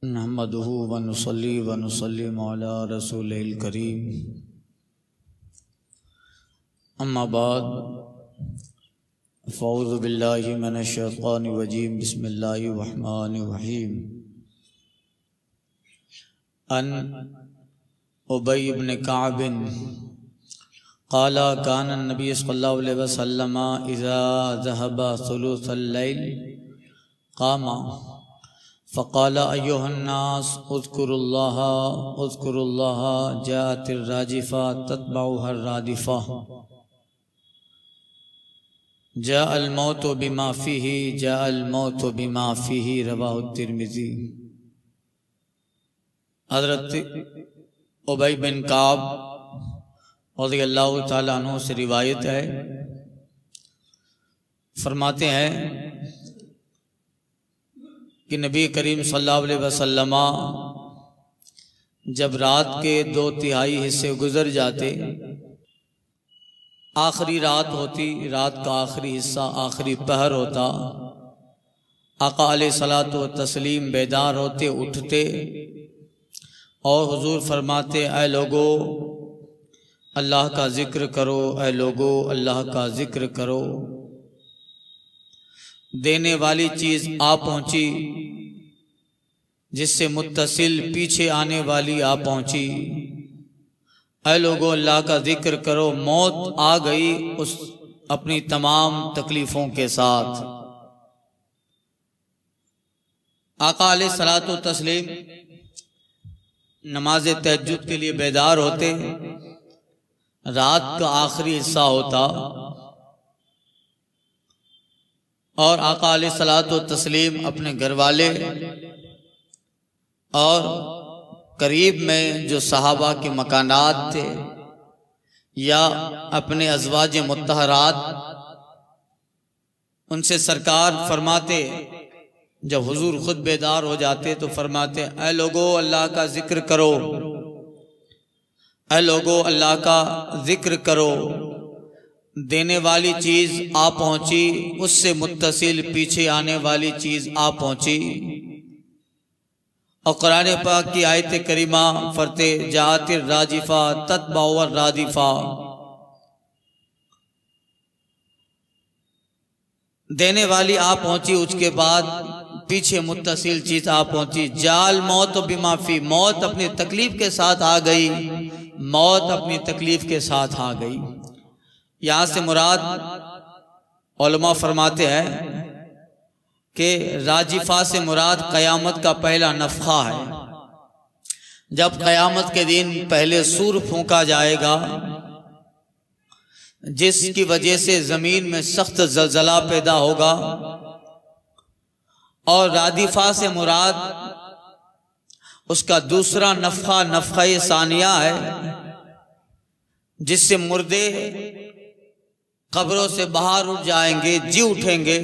नहमदुहु व नुसल्ली व नुसल्लिमु अला रसूलिल करीम। अम्मा बाद फ़अऊज़ु बिल्लाहि मिनश शैतानिर रजीम। बिस्मिल्लाहिर रहमानिर रहीम। अन उबय इब्न कअब क़ाला काना नबी सल्लल्लाहु अलैहि वसल्लम इज़ा ज़हबा सुलुसल लैल क़ामा फ़क़ाल अय्युहन्नास उज़्कुरुल्लाह जाअतिर राजिफ़ा तत्बउहर रादिफ़ा जाअल मौतु बिमा फ़ीही रवाहु तिर्मिज़ी। हज़रत उबय बिन कअब रज़ियल्लाहु ताला अन्हु से रिवायत है, फरमाते हैं कि नबी करीम सल्लल्लाहु अलैहि वसल्लम जब रात के 2/3 हिस्से गुजर जाते, आखिरी रात होती, रात का आखिरी हिस्सा आखिरी पहर होता, आका अलैहिस्सलातु व तस्लीम बेदार होते, उठते और हुजूर फरमाते, ऐ लोगो अल्लाह का जिक्र करो, ऐ लोगो अल्लाह का जिक्र करो। देने वाली चीज़ आ पहुँची जिससे मुत्तसिल पीछे आने वाली आ पहुँची। ऐ लोगों अल्लाह का जिक्र करो, मौत आ गई उस अपनी तमाम तकलीफ़ों के साथ। आका अलैहिस्सलातु तस्लीम नमाज तहज्जुद के लिए बेदार होते, रात का आखिरी हिस्सा होता और आका अलैहिस्सलातु तस्लीम अपने घर वाले और करीब में जो सहाबा के मकानात थे या अपने अज़वाज मुत्तहरात, उनसे सरकार फरमाते, जब हुजूर खुद बेदार हो जाते तो फरमाते, ऐ लोगो अल्लाह का जिक्र करो, ऐ लोगो अल्लाह का जिक्र करो। देने वाली चीज़ आ पहुँची, उससे मुत्तसिल पीछे आने वाली चीज़ आ पहुँची। और कुरान पाक की आयत करीमा फरते, जाअतिर राजिफा तत्बउहर रादिफा, देने वाली आ पहुँची, उसके बाद पीछे मुत्तसिल चीज़ आ पहुँची। जाल मौत बिमा फी, मौत अपनी तकलीफ के साथ आ गई, मौत अपनी तकलीफ के साथ आ गई। यहाँ से मुराद उलमा फरमाते हैं कि राजिफा से मुराद क़यामत का पहला नफ़ख़ा है। जब क़यामत के दिन पहले सूर फूंका जाएगा, जिसकी वजह से ज़मीन में सख्त ज़लज़ला पैदा होगा। और रादिफा से मुराद उसका दूसरा नफ़ख़ा नफ़ख़े सानिया है, जिससे मुर्दे कब्रों से बाहर उठ जाएंगे, जी उठेंगे।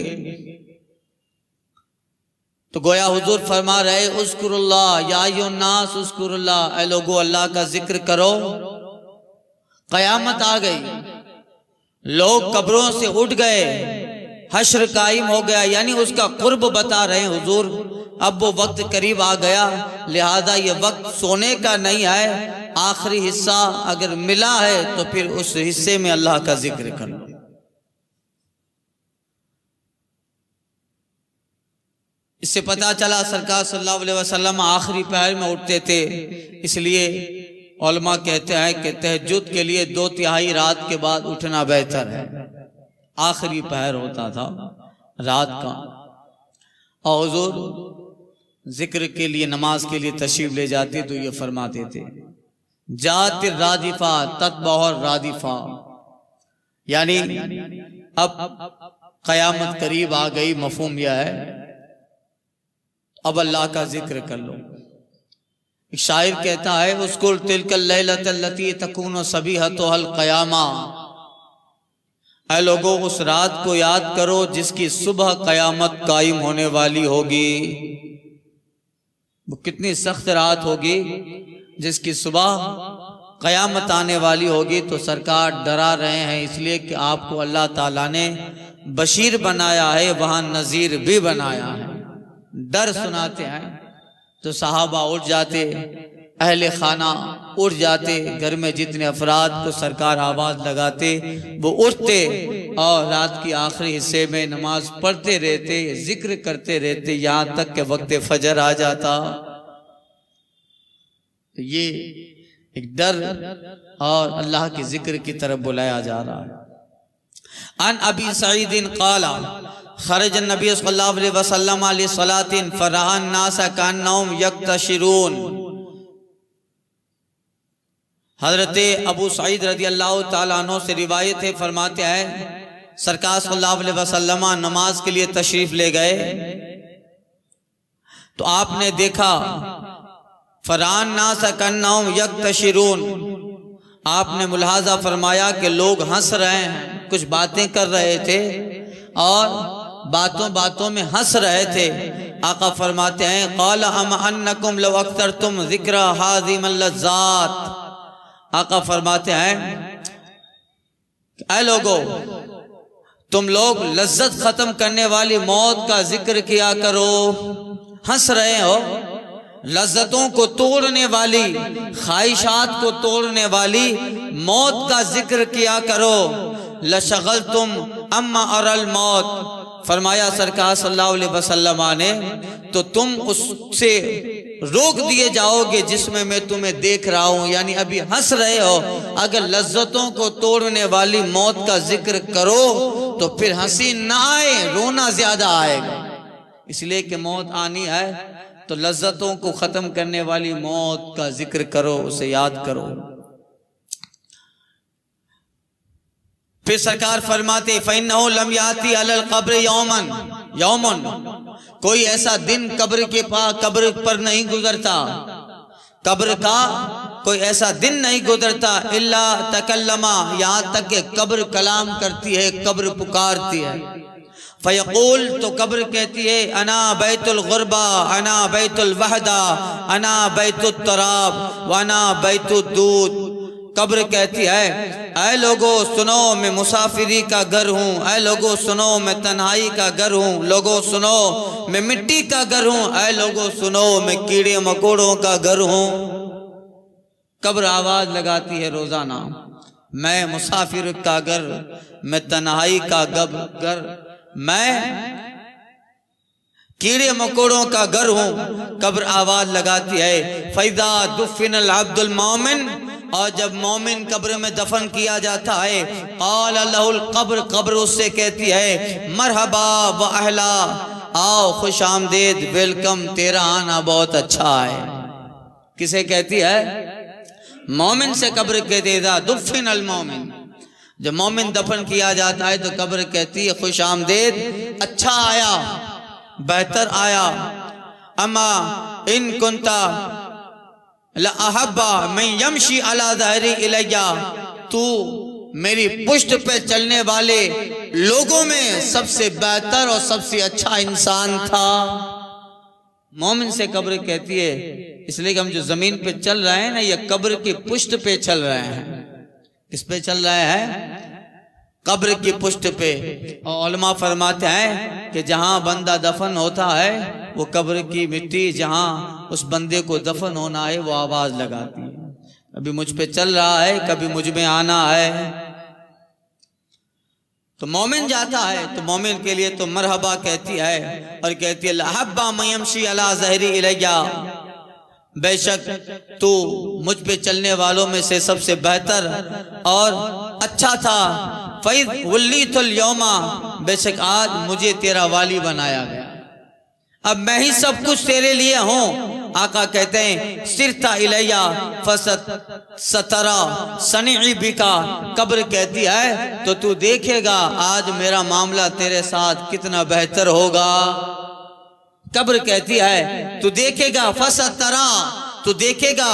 तो गोया हुजूर फरमा रहे, उज़्कुरुल्लाह या अय्युहन्नास उज़्कुरुल्लाह, ऐ लोगो अल्लाह का जिक्र करो। क़यामत आ गई, लोग कब्रों से उठ गए, हश्र कायम हो गया, यानी उसका कुर्ब बता रहे हैं हुजूर, अब वो वक्त करीब आ गया, लिहाजा ये वक्त सोने का नहीं है। आखिरी हिस्सा अगर मिला है तो फिर उस हिस्से में अल्लाह का जिक्र करो। इससे पता चला सरकार सल्लल्लाहु अलैहि वसल्लम आखिरी पहर में उठते थे, इसलिए उलमा कहते हैं कि तहज्जुद के लिए 2/3 रात के बाद उठना बेहतर है। आखिरी पहर होता था रात का, और हुजूर जिक्र के लिए, नमाज के लिए तशरीफ ले जाते तो ये फरमाते थे, जातिर रादिफा तत्बउहर रादिफा, यानी अब क़यामत करीब आ गई, मफ़हूम यह है अब अल्लाह का जिक्र कर लो। एक शायर कहता है, उज़्कुर तिल्कल लैलतल्लती तकूनु सबीहतुहल क़यामा, ऐ लोगों उस रात को याद करो जिसकी सुबह क़यामत कायम होने वाली होगी। वो कितनी सख्त रात होगी जिसकी सुबह क़यामत आने वाली होगी। तो सरकार डरा रहे हैं इसलिए कि आपको अल्लाह ताला ने बशीर बनाया है, वहाँ नज़ीर भी बनाया है। डर सुनाते हैं तो सहाबा उठ जाते, अहले खाना उठ जाते, घर में जितने अफराद को सरकार आवाज़ लगाते वो उठते और रात की आखिरी हिस्से में नमाज पढ़ते रहते, जिक्र करते रहते, यहाँ तक के वक्त फजर आ जाता। तो ये एक डर और अल्लाह के जिक्र की तरफ बुलाया जा रहा है। अन अबी सईद क़ाला खरज नबी सल्लल्लाहु अलैहि वसल्लम अली सलातिन फरहान नासा कान्नहुम यक्तशिरून। हजरत अबू सईद रदी अल्लाह ताला अन्हु से रिवायत है, फरमाते हैं सरकार सल्लल्लाहु अलैहि वसल्लम नमाज के लिए तशरीफ ले गए तो आपने देखा फरहान नासा कान्नहुम यक्तशिरून, आपने मुलाहाजा फरमाया कि लोग हंस रहे हैं, कुछ बातें कर रहे थे और बातों बातों में हंस रहे थे। आका फरमाते हैं क़ाल अम अन्नकुम लव अक्तरतुम ज़िक्रा हाज़िमल लज़्ज़ात। आका फरमाते हैं ऐ लोगो, तुम लोग लज्जत खत्म करने वाली मौत का जिक्र किया करो। हंस रहे हो, लज्जतों को तोड़ने वाली, ख्वाहिशात को तोड़ने वाली मौत का जिक्र किया करो। लशगल तुम अम्मा अरल मौत, फरमाया सरकार सल्लल्लाहु अलैहि वसल्लम ने, तो तुम उससे रोक दिए जाओगे जिसमें मैं तुम्हें देख रहा हूं। यानी अभी हंस रहे हो, अगर लज्जतों को तोड़ने वाली मौत का जिक्र करो तो फिर हंसी ना आए, रोना ज्यादा आएगा। इसलिए कि मौत आनी है तो लज्जतों को खत्म करने वाली मौत का जिक्र करो, उसे याद करो। फिर सरकार फरमाते फ़इन्नहु लम याती अलल क़ब्र यौमन, कोई ऐसा दिन कब्र के पास, कब्र पर नहीं गुजरता, कब्र का कोई ऐसा दिन नहीं गुजरता इल्ला तकल्लमा, यहाँ तक कि कब्र कलाम करती है, कब्र पुकारती है। फ़यक़ूल, तो कब्र कहती है अना बैतुल गुरबा, अना बैतुल वहदा, अना बैतुत तराब व अना बैतुद दूध। कब्र कहती है ऐ लोगो सुनो, मैं मुसाफिरी का घर हूँ। ऐ लोगो सुनो, मैं तन्हाई का घर हूँ। लोगो सुनो, मैं मिट्टी का घर हूँ। ऐ लोगो सुनो, मैं कीड़े मकोड़ों का घर हूँ। कब्र आवाज लगाती है रोजाना, मैं मुसाफिर का घर, मैं तन्हाई का घर, मैं कीड़े मकोड़ों का घर हूँ। कब्र आवाज लगाती है। फैदा दुफिनल अब्दुल मोमिन, और जब मोमिन कब्र में दफन किया जाता है, क़ाल लहुल क़ब्र, कब्र उससे कहती है मरहबा व अहला, आओ खुश आमदेद, वेलकम, तेरा आना बहुत अच्छा है। किसे कहती है? मोमिन से कब्र कहती है दुफिनल मोमिन। जब मोमिन दफन किया जाता है तो कब्र कहती है खुश आमदेद, अच्छा आया, बेहतर आया। अमा इन कुंता लअहब्बा मैं यमशी अला ज़हरी इलैया, तू मेरी पुष्ट पे चलने वाले लोगों में सबसे बेहतर और सबसे अच्छा इंसान था। मोमिन से कब्र कहती है, इसलिए कि हम जो जमीन पे चल रहे हैं ना, ये कब्र की पुष्ट पे चल रहे हैं। किस पे चल रहे हैं? कब्र की पुष्ट पे। और उलमा फरमाते हैं कि जहां बंदा दफन होता है वो कब्र की मिट्टी जहां उस बंदे को दफन होना है वो आवाज लगाती है, कभी मुझ पे चल रहा है, कभी मुझ में आना है। तो मोमिन जाता है तो मोमिन के लिए तो मरहबा कहती है और कहती है लहब्बा मयमशी अला ज़हरी इलैया, बेशक तू मुझ पे चलने वालों में से सबसे बेहतर और अच्छा था। फैज़ वल्लीतुल यौमा, बेशक आज मुझे तेरा वाली बनाया गया, अब मैं ही सब कुछ तेरे लिए हूँ। आका कहते हैं सिरता इलैया फसत सतरा सनी बिका, कब्र कहती है तो तू देखेगा आज मेरा मामला तेरे साथ कितना बेहतर होगा। कब्र कहती है तू देखेगा, फसतरा, तू देखेगा,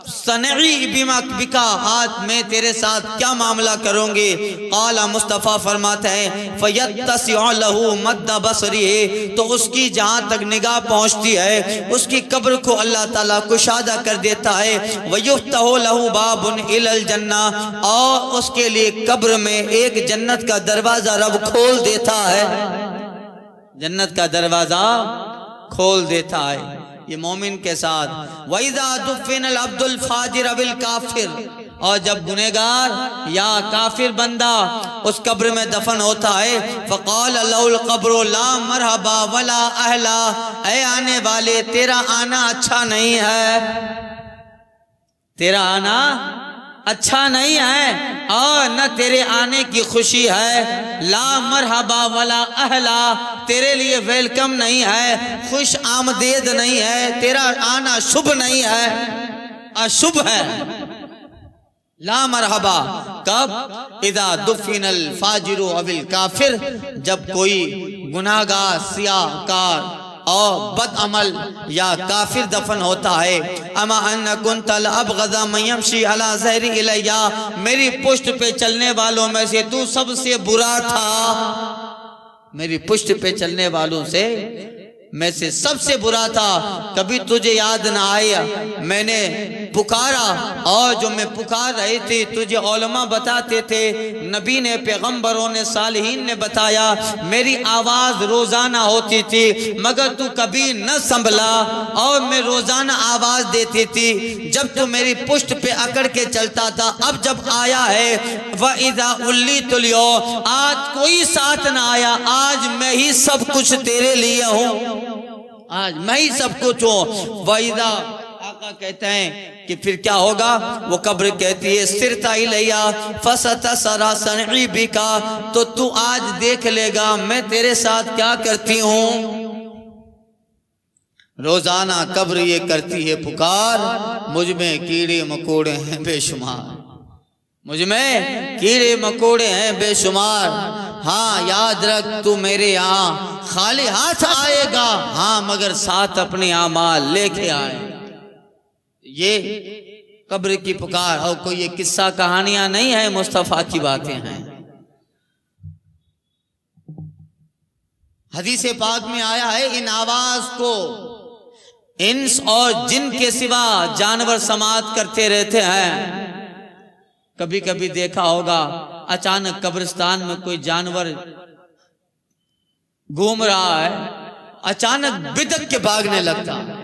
सनई बिका, आज मैं तेरे साथ क्या मामला करूंगी। आला मुस्तफ़ा फरमाते हैं फयत्तसिउ लहू मद्द बसरी, तो उसकी जहां तक निगाह पहुंचती है उसकी कब्र को अल्लाह ताला कुशादा कर देता है। वयुफ्तहु लहू बाबुन इलल जन्ना, और उसके लिए कब्र में एक जन्नत का दरवाजा रब खोल देता है, जन्नत का दरवाजा खोल देता है। ये मोमिन के साथ। वइज़ा दुफ़िनल अब्दुल फाजिर अविल काफिर, और जब गुनहगार या काफिर बंदा उस कब्र में दफन होता है, फ़क़ाल लहुल क़ब्रु ला मरहबा वला अहला, ऐ आने वाले तेरा आना अच्छा नहीं है, तेरा आना अच्छा नहीं है और न तेरे आने की खुशी है। ला मरहबा वला अहला, तेरे लिए वेलकम नहीं है, खुश आमदेद नहीं है, तेरा आना शुभ नहीं है, अशुभ है। ला मरहबा कब? इदा दुफिनल फाजिरु अविल काफिर, जब कोई गुनाहगार सियाकार और बदअमल या काफिर दफन होता है। अमा अन्ना कुंतल अबग़ज़ा मन यमशी अला ज़हरी इलैया, मेरी पुष्ट पे चलने वालों में से तू सबसे बुरा था, मेरी पुष्ट पे चलने वालों से में से सबसे बुरा था। कभी तुझे याद ना आया, मैंने पुकारा और जो मैं पुकार रहे थे तुझे उलमा बताते थे, नबी ने, पैगंबरों ने, सालिहीन ने बताया, मेरी आवाज रोजाना होती थी मगर तू कभी न संभला और मैं रोजाना आवाज देती थी जब तू मेरी पुष्ट पे अकड़ के चलता था। अब जब आया है व इज़ा उल्ली तुलियो, आज कोई साथ ना आया, आज मैं ही सब कुछ तेरे लिए हूँ, आज मैं ही सब कुछ हूँ। वइज़ा, आका कहते हैं कि फिर क्या होगा? वो कब्र कहती है सिरता इलैया फसतसरा सनई बिका, तो तू आज देख लेगा मैं तेरे साथ क्या करती हूँ। रोजाना कब्र ये करती है पुकार, मुझ में कीड़े मकोड़े हैं बेशुमार, मुझ में कीड़े मकोड़े हैं बेशुमार। हाँ याद रख, तू मेरे यहाँ खाली हाथ आएगा, हाँ मगर साथ अपने आमाल लेके आए। ये कब्र की पुकार और कोई ये किस्सा कहानियां नहीं है, मुस्तफा की बातें हैं। हदीस पाक में आया है, इन आवाज को इंस और जिन के सिवा जानवर समात करते रहते हैं। कभी कभी देखा होगा अचानक कब्रिस्तान में कोई जानवर घूम रहा है, अचानक बिदक के भागने लगता है,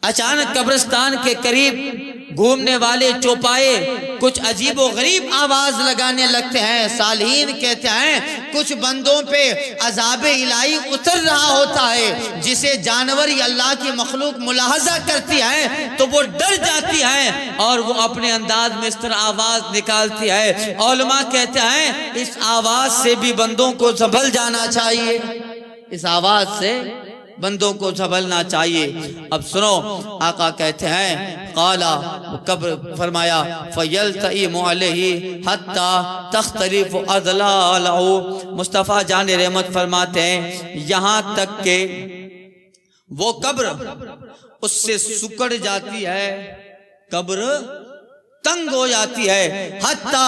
अचानक कब्रिस्तान के करीब घूमने वाले चौपाए कुछ अजीबो गरीब आवाज लगाने लगते हैं। सालिहीन कहते हैं कुछ बंदों पे अज़ाबे इलाही उतर रहा होता है, जिसे जानवर या अल्लाह की मखलूक मुलाहजा करती है तो वो डर जाती है और वो अपने अंदाज में इस तरह आवाज निकालती है। उलमा कहते हैं इस आवाज से भी बंदों को संभल जाना चाहिए, इस आवाज से बंदों को संभलना चाहिए। अब सुनो, आका कहते हैं काला, कब्र फरमाया फयल्तइमु अलैहि हत्ता तख्तलिफ अज़लालहु, मुस्तफ़ा जान रहमत फरमाते हैं यहाँ तक के वो कब्र उससे सुकड़ जाती है, कब्र तंग हो जाती है। हत्ता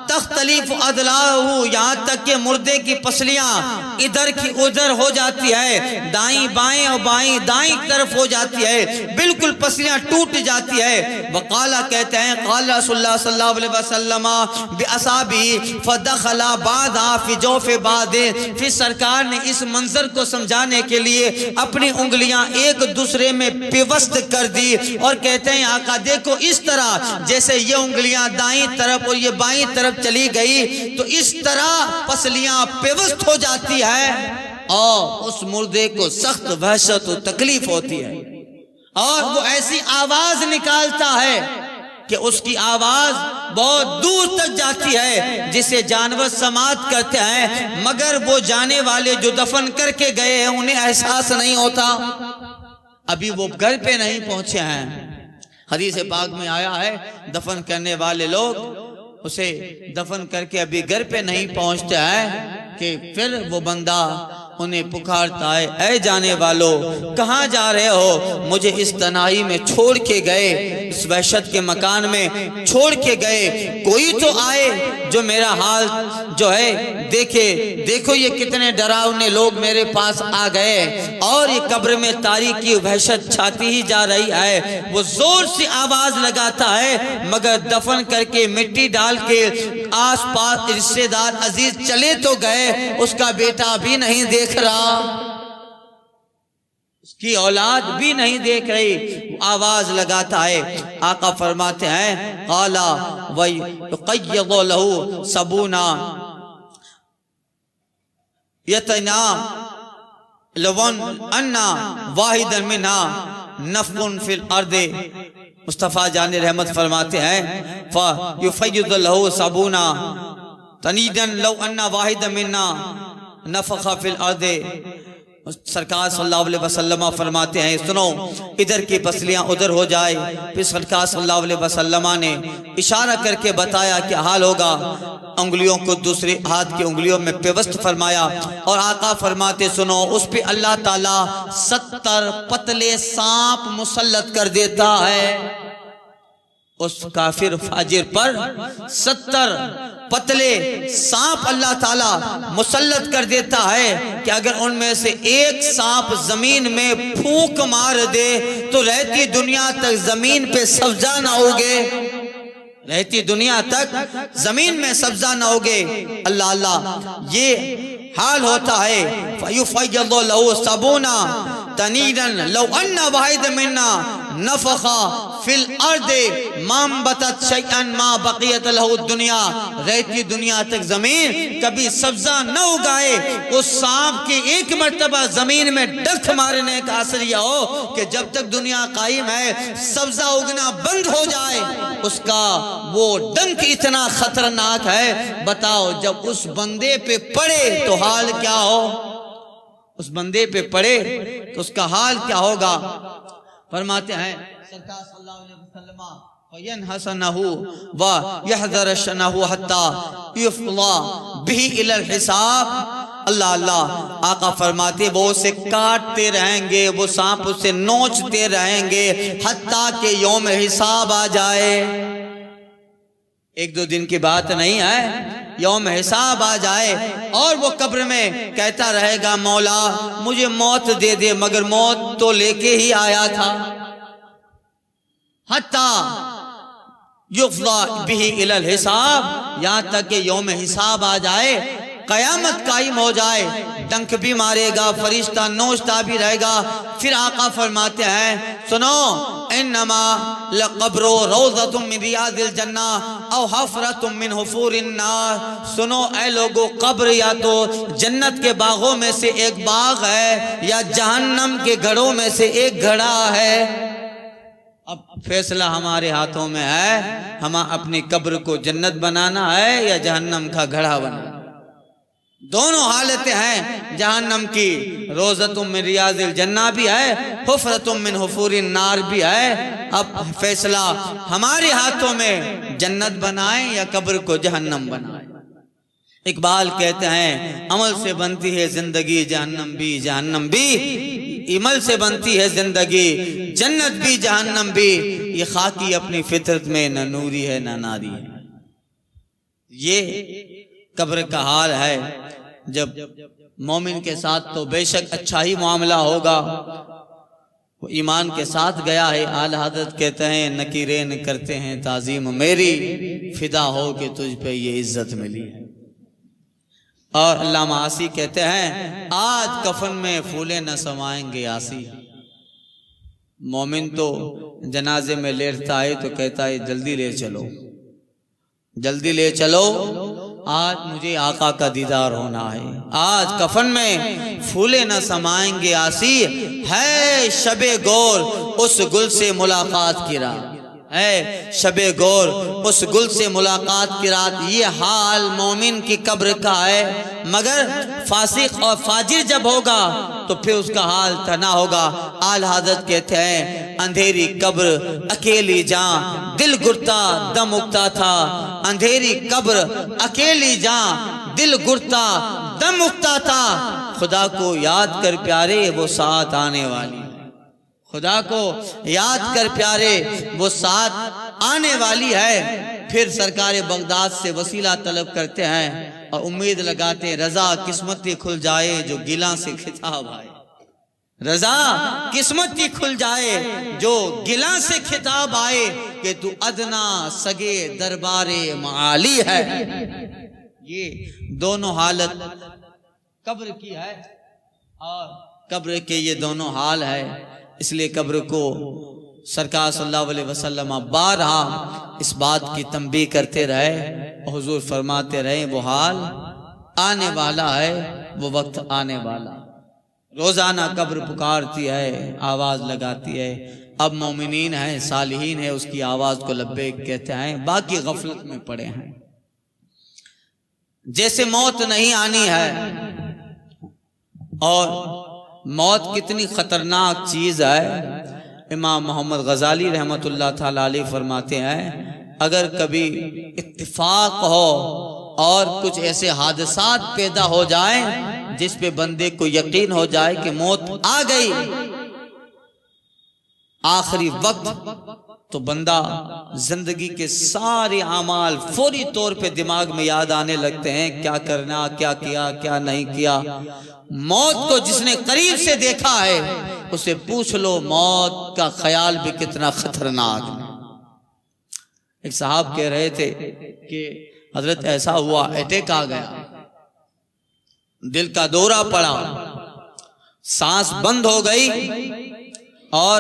तख्तलिफ अदलाहु, यहाँ तक के मुर्दे की पसलियां इधर की उधर हो जाती है, दाई बाएं और बाएं दाई तरफ हो जाती है, बिल्कुल पसलियां टूट जाती है। वकाला कहते हैं काला रसूलुल्लाह सल्लल्लाहु अलैहि वसल्लम बिअसाबी फदखला बादा फी जौफे बादे, फिर सरकार ने इस मंजर को समझाने के लिए अपनी उंगलियां एक दूसरे में पिवस्त कर दी और कहते हैं आका देखो इस तरह जैसे ये उंगलियां दाई तरफ और ये बाई तरफ चली गई तो इस तरह पसलियां पेवस्त हो जाती है और उस मुर्दे को सख्त वहशत और तकलीफ होती है और वो ऐसी आवाज निकालता है कि उसकी आवाज बहुत दूर तक जाती है जिसे जानवर समात करते हैं, मगर वो जाने वाले जो दफन करके गए हैं उन्हें एहसास नहीं होता, अभी वो घर पे नहीं पहुंचे हैं। हदीस पाक में आया है दफन करने वाले लोग उसे दफन करके अभी घर पे नहीं पहुंचते हैं कि फिर वो बंदा उन्हें पुकारता है, ऐ जाने वालों कहाँ जा रहे हो, मुझे इस तनाई में छोड़ के गए, इस वहशत के मकान में छोड़ के गए, कोई तो आए जो मेरा हाल जो है देखे, देखो ये कितने डरावने लोग मेरे पास आ गए और ये कब्र में तारीकी वहशत छाती ही जा रही है। वो जोर से आवाज लगाता है मगर दफन करके मिट्टी डाल के आस पास रिश्तेदार अजीज चले तो गए, उसका बेटा भी नहीं देख रहा, कि औलाद भी नहीं देख रही, आवाज लगाता है। आका फरमाते हैं काला वही युक़य्यदु लहू सबूना यतना लवन अन्ना वाहिदन मिन्हा नफ़्कुन फिल अर्दे। मुस्तफ़ा जान रहमत फरमाते हैं फ़युफ़य्यिदु लहू सबूना तनीदन लौ अन्ना वाहिदन मिन्ना नफ़ख़ा फिल अर्दे। सरकार सल्लल्लाहु अलैहि वसल्लम फरमाते हैं सुनो, इधर की पसलियां उधर हो जाए। फिर सरकार सल्लल्लाहु अलैहि वसल्लम ने इशारा करके बताया क्या हाल होगा। उंगलियों को दूसरे हाथ की उंगलियों में पेवस्त फरमाया और आका फरमाते सुनो, उस पे अल्लाह ताला 70 पतले सांप मुसल्लत कर देता है। उस काफिर फाजिर पर 70 पतले सांप अल्लाह ताला मुसल्लत कर देता है कि अगर उनमें से एक सांप जमीन में फूंक मार दे तो रहती दुनिया तक जमीन पे सब्जा ना उगे, रहती दुनिया तक जमीन में सब्जा ना उगे। अल्लाह अल्लाह ये हाल होता है। फ़युफ़य्यिदु लहू सबूना तनीदन लौ अन्ना वाहिद मिन्ना नफ़ख़ा फिल अर्दे मांबतत शैअन मा बक़ियत लहू दुनिया। रहती दुनिया तक जमीन कभी सब्जा न उगाए। उस सांप के एक मर्तबा जमीन में डंक मारने का असर यह हो कि जब तक दुनिया कायम है सब्जा उगना बंद हो जाए। उसका वो डंक इतना खतरनाक है। बताओ जब उस बंदे पे पड़े तो हाल क्या हो, उस बंदे पे पड़े तो उसका हाल क्या होगा। फरमाते हैं सरकार सल्लल्लाहु अलैहि वसल्लम यनहसनहु व यहज़रशनहु हत्ता युफ़ला बिही इलल हिसाब। अल्लाह अल्लाह आका फरमाते वो उसे काटते रहेंगे, वो सांप उसे नोचते रहेंगे हत्ता के यौम हिसाब आ जाए। एक दो दिन की बात नहीं है, यौम हिसाब आ जाए और वो कब्र में कहता रहेगा मौला मुझे मौत दे दे, मगर मौत तो लेके ही आया था। हत्ता युफ़ला बिही इलल हिसाब, यहाँ तक कि यौम हिसाब आ जाए, कयामत कायम हो जाए। डंक भी मारेगा, फरिश्ता नोचता भी रहेगा। फिर आका फरमाते हैं सुनो, इन्नमा लक़ब्रो रौज़तुम मिन रियादिल जन्ना औ हफ़रतुम मिन हुफ़ूरिन नार। सुनो ऐ लोगो, कब्र या तो जन्नत के बागों में से एक बाग है या जहन्नम के घड़ों में से एक घड़ा है। अब फैसला हमारे हाथों में है, हम अपनी कब्र को जन्नत बनाना है या जहन्नम का घड़ा बनाना। दोनों हालतें हैं जहन्नम की। रोज़तुम मिन रियादिल जन्ना भी है, हुफ़रतुम मिन हुफ़ूरिन नार भी है। अब फैसला हमारे हाथों में, जन्नत बनाएं या कब्र को जहन्नम बनाएं। इकबाल कहते हैं अमल से बनती है जिंदगी जहन्नम भी, जहन्नम भी इमल से बनती है जिंदगी, जन्नत भी जहन्नम भी। ये खाकी अपनी फितरत में न नूरी है न नारी है। ये कब्र का हाल है। जब मोमिन के साथ तो बेशक अच्छा ही मामला होगा, वो ईमान के साथ गया है। आला हज़रत कहते हैं नकीरेन करते हैं ताज़ीम मेरी, फिदा हो के तुझ पे ये इज्जत मिली है। और अल्लामा आसी कहते हैं आज कफन में फूले न समाएंगे आसी। मोमिन तो जनाजे में लेटता है तो कहता है जल्दी ले चलो, जल्दी ले चलो, आज मुझे आका का दीदार होना है। आज कफन में फूले न समाएंगे आसी, है शबे गौर उस गुल से मुलाकात की रात, है शबे गौर उस गुल से मुलाकात की रात। ये हाल मोमिन की कब्र का है। मगर फासिक और फाजिर जब होगा तो फिर उसका हाल तना होगा। आला हज़रत कहते हैं अंधेरी कब्र अकेली जान दिल गुरता दम उगता था। अंधेरी कब्र अकेली जान दिल गुरता दम उगता था। खुदा को याद कर प्यारे वो साथ आने वाली, खुदा को याद कर प्यारे वो साथ आने वाली है। फिर सरकार बगदाद से वसीला तलब करते हैं और उम्मीद लगाते हैं रजा किस्मत की खुल जाए जो गिला से खिताब आए। रजा किस्मत की खुल जाए जो गिला से खिताब आए कि तू अदना सगे दरबारे माली है। ये दोनों हालत कब्र की है। और कब्र के ये दोनों हाल है, इसलिए कब्र को सरकार सल्लल्लाहु अलैहि वसल्लम बारहा इस बात की तंबीह करते रहे, हुजूर फरमाते रहे वो हाल आने वाला है, वो वक्त आने वाला। रोजाना कब्र पुकारती है, आवाज लगाती है। अब मोमिनीन है, सालिहीन है, उसकी आवाज को लब्बैक कहते हैं, बाकी गफलत में पड़े हैं। जैसे मौत नहीं आनी है, और मौत कितनी खतरनाक चीज है। इमाम मोहम्मद गजाली रहमतुल्लाह ताला अलैह फरमाते हैं, अगर कभी इत्तिफाक हो और कुछ ऐसे हादसात पैदा हो जाए जिस पे बंदे को यकीन हो जाए कि मौत आ गई, आखिरी वक्त, तो बंदा जिंदगी के सारे अमाल फौरी तौर पे दिमाग में याद आने लगते हैं, क्या करना, क्या किया, क्या नहीं किया। मौत को जिसने करीब से देखा है उसे पूछ लो, मौत का ख्याल भी कितना खतरनाक है। एक साहब कह रहे थे कि हजरत ऐसा हुआ, अटैक आ गया, दिल का दौरा पड़ा, सांस बंद हो गई और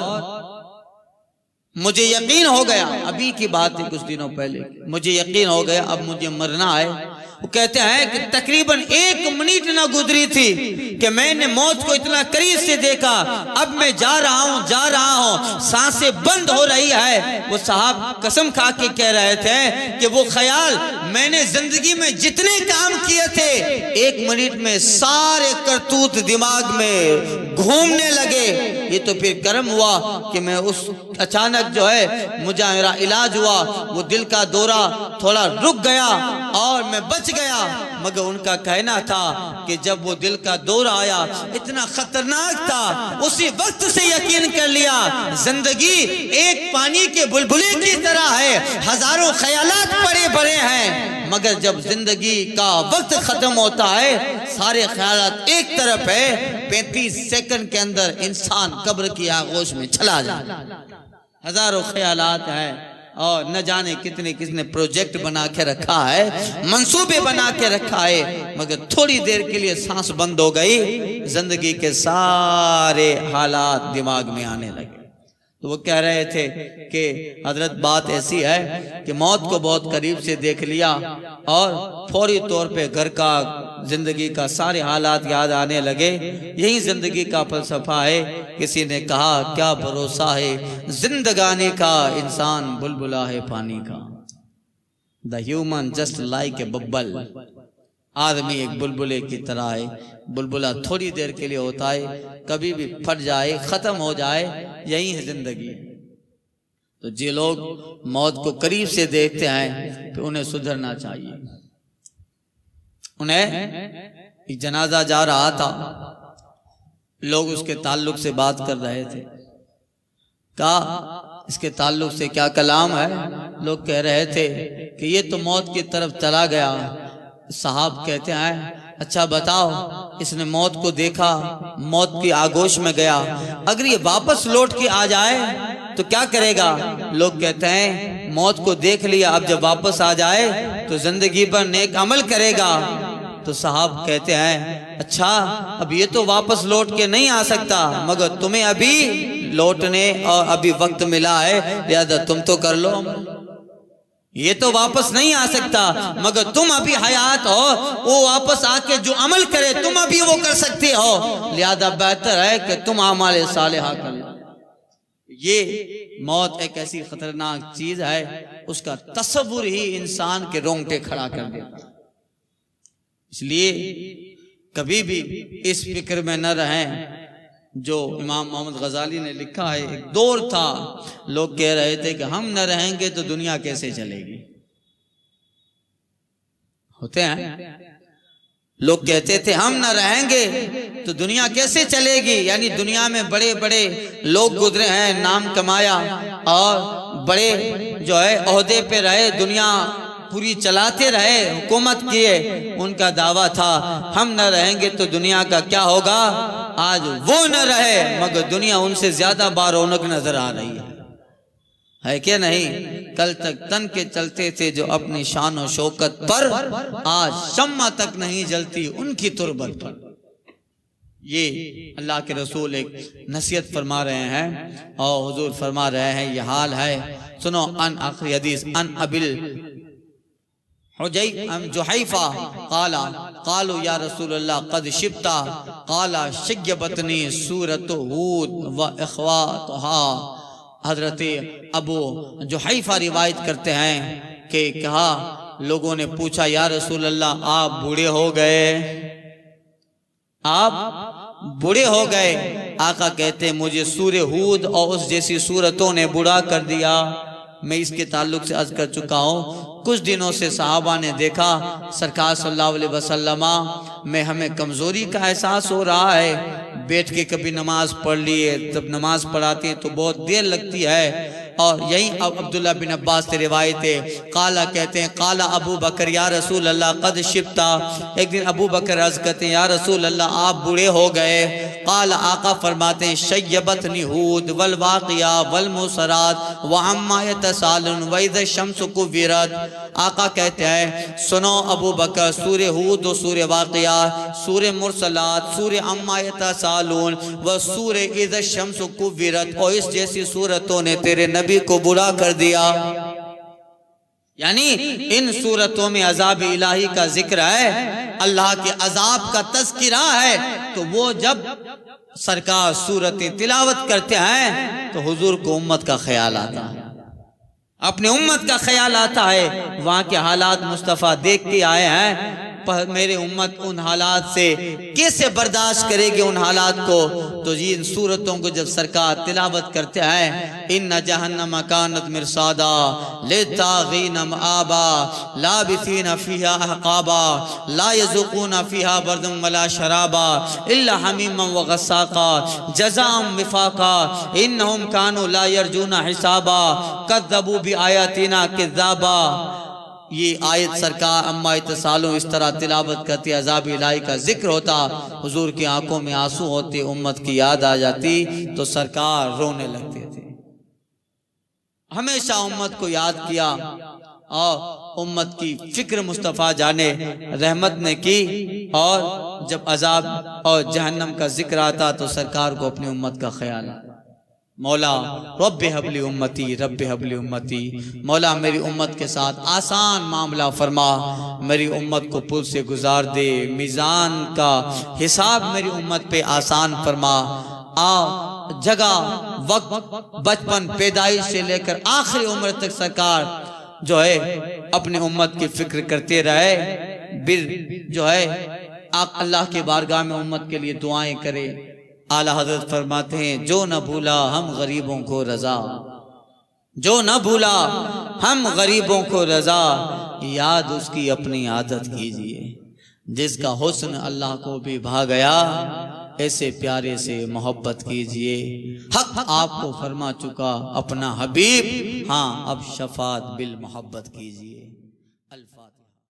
मुझे यकीन हो गया, अभी की बात है कुछ दिनों पहले, मुझे यकीन हो गया अब मुझे मरना है। वो कहते हैं कि तकरीबन 1 मिनट ना गुजरी थी कि मैंने मौत को इतना करीब से देखा, अब मैं जा रहा हूँ, सांसें बंद हो रही है। वो साहब कसम खा के कह रहे थे कि वो ख्याल, मैंने जिंदगी में जितने काम किए थे 1 मिनट में सारे करतूत दिमाग में घूमने लगे। ये तो फिर कर्म हुआ कि मैं उस अचानक जो है मुझे मेरा इलाज हुआ, वो दिल का दौरा थोड़ा रुक गया और मैं बच गया। मगर उनका कहना था कि जब वो दिल का दौरा आया इतना खतरनाक था, उसी वक्त से यकीन कर लिया जिंदगी एक पानी के बुलबुले की तरह है, हजारों ख्यालात पड़े बड़े हैं, मगर जब जिंदगी का वक्त खत्म होता है सारे ख्यालात एक तरफ है, 35 सेकंड के अंदर इंसान कब्र की आगोश में चला जाता। हजारों ख्यालात हैं और न जाने कितने किसने प्रोजेक्ट बना के रखा है, मंसूबे बना के रखा है, मगर थोड़ी देर के लिए सांस बंद हो गई, जिंदगी के सारे हालात दिमाग में आने लगे। तो वो कह रहे थे कि हजरत बात ऐसी है कि मौत को बहुत करीब से देख लिया और फौरी तौर पे घर का, जिंदगी का सारे हालात याद आने लगे। यही जिंदगी का फलसफा है। किसी ने कहा क्या भरोसा है जिंदगानी का, इंसान बुलबुला है पानी का। The human just like a bubble, आदमी एक बुलबुले की तरह है। बुलबुला थोड़ी देर के लिए होता है, कभी भी फट जाए, खत्म हो जाए, यही है जिंदगी। तो जो लोग मौत को करीब से देखते हैं तो उन्हें सुधरना चाहिए। उन्हें एक जनाजा जा रहा था, लोग उसके ताल्लुक से बात कर रहे थे, कहा इसके ताल्लुक से क्या कलाम है। लोग कह रहे थे कि ये तो मौत की तरफ चला गया। साहब कहते हैं अच्छा बताओ, इसने मौत को देखा, मौत की आगोश में गया, अगर ये वापस लौट के आ जाए तो क्या करेगा। लोग कहते हैं मौत को देख लिया, अब जब वापस आ जाए तो जिंदगी पर नेक अमल करेगा। तो साहब कहते हैं अच्छा अब ये तो वापस लौट के नहीं आ सकता, मगर तुम्हें अभी लौटने और अभी वक्त मिला है, लिहाजा तुम तो कर लो। ये तो वापस नहीं आ सकता, मगर तुम अभी हयात हो, वो वापस आके जो अमल करे तुम अभी वो कर सकते हो, लिहाजा बेहतर है कि तुम अमाल सालिहा कर लो। ये मौत एक ऐसी खतरनाक चीज है, उसका तस्वुर ही इंसान के रोंगटे खड़ा कर देता। इसलिए कभी भी इस फिक्र में न रहें। जो इमाम मोहम्मद गजाली ने लिखा है, एक दौर था लोग कह रहे थे कि हम न रहेंगे तो दुनिया कैसे चलेगी। होते हैं लोग कहते थे हम न रहेंगे तो दुनिया कैसे चलेगी, यानी दुनिया में बड़े बड़े लोग गुजरे हैं, नाम कमाया और बड़े जो है ओहदे पे रहे, दुनिया पूरी चलाते रहे, हुकूमत किए, उनका दावा था हम न रहेंगे तो दुनिया का क्या होगा। आज वो न रहे मगर दुनिया उनसे ज्यादा बारौनक नजर आ रही है क्या नहीं। कल तक तन के चलते थे जो अपनी शान और शौकत पर, आज शम्मा तक नहीं जलती उनकी तुरबत पर। ये अल्लाह के रसूल एक नसीहत फरमा रहे हैं और हुजूर फरमा रहे हैं ये हाल है। सुनो अन आखिरी हदीस अन अबिल जुहैफा काला कालू या रसूलल्लाह कद शिब्ता काला शय्यबतनी सूरत हूद व इख्वातहा। हजरत अबू जुहैफा रिवायत करते हैं कि कहा लोगों ने पूछा या रसूलल्लाह आप बूढ़े हो गए, आप बूढ़े हो गए। आका कहते मुझे सूरह हूद और उस जैसी सूरतों ने बूढ़ा कर दिया। मैं इसके ताल्लुक से अर्ज कर चुका हूँ। कुछ दिनों से सहाबा ने देखा सरकार सल्लल्लाहु अलैहि वसल्लम में हमें कमजोरी का एहसास हो रहा है। बैठ के कभी नमाज पढ़ लिए, जब नमाज पढ़ाते हैं तो बहुत देर लगती है। और यही अब अब्दुल्ला बिन अब्बास से रिवायत है, काला कहते हैं काला अबू बकर या रसूल अल्लाह कद शिब्ता। एक दिन अबू बकर अर्ज करते हैं या रसूल अल्लाह आप बूढ़े हो गए। काला आका फरमाते हैं शय्यबतनी हूद वल वाक़िया वल मुसरात व अम्मा यतसालुन व इज़ा शम्सु कुव्विरत। आका कहते हैं सुनो अबू बकर, सूरह हूद और सूरह वाक़िया, सूरह मुरसलात, सूरह अम्मा यतसालुन व सूरह इज़ा शम्सु कुव्विरत और इस जैसी सूरतों ने तेरे नबी को बुरा कर दिया। यानी इन सूरतों में अजाब इलाही का जिक्र है, अल्लाह के अजाब का तज़किरा है। तो वो जब सरकार सूरतें तिलावत करते हैं तो हुजूर को उम्मत का ख्याल आता है, अपने उम्मत का ख्याल आता है। वहां के हालात मुस्तफ़ा देख के आए हैं, पर मेरे उम्मत उन हालात से कैसे बर्दाश्त करेगी उन हालात को। तो इन सूरतों को जब सरकार तिलावत करते हैं, इन्ना जहन्नम कानत मिरसादा लित्तागीन मआबा लाबिसीन फीहा अहकाबा ला यज़ुकून फीहा बर्दम वला शराबा इल्ला हमीमम व गस्साका जज़ाअम विफाका इन्नहुम कानू ला यरजूना हिसाबा कज़्ज़बू बि आयातिना किज़्ज़ाबा। ये आयत सरकार अम्मा इत्तसालों इस तरह तिलावत करती, अज़ाब इलाही का जिक्र होता, हुजूर की आंखों में आंसू होते, उम्मत की याद आ जाती तो सरकार रोने लगते थे। हमेशा उम्मत को याद किया और उम्मत की फिक्र मुस्तफ़ा जाने रहमत ने की। और जब अजाब और जहन्नम का जिक्र आता तो सरकार को अपनी उम्मत का ख्याल आता। मौला रब्बे हबली उम्मती, रब्बे हबली उम्मती, मौला मेरी उम्मत के साथ आसान मामला फरमा, मेरी उम्मत को पुल से गुजार दे, मीज़ान का हिसाब मेरी उम्मत पे आसान फरमा। आ जगह वक्त बचपन पैदाइश से लेकर आखिरी उम्र तक सरकार जो है अपने उम्मत की फिक्र करते रहे। बिर जो है आप अल्लाह के बारगाह में उम्मत के लिए दुआएं करें। आला हजरत फरमाते हैं जो न भूला हम गरीबों को रजा, जो न भूला हम गरीबों को रजा, याद उसकी अपनी आदत कीजिए। जिसका हुस्न अल्लाह को भी भा गया, ऐसे प्यारे से मोहब्बत कीजिए। हक आपको फरमा चुका अपना हबीब, हाँ अब शफात बिल मोहब्बत कीजिए। अल्फातिहा।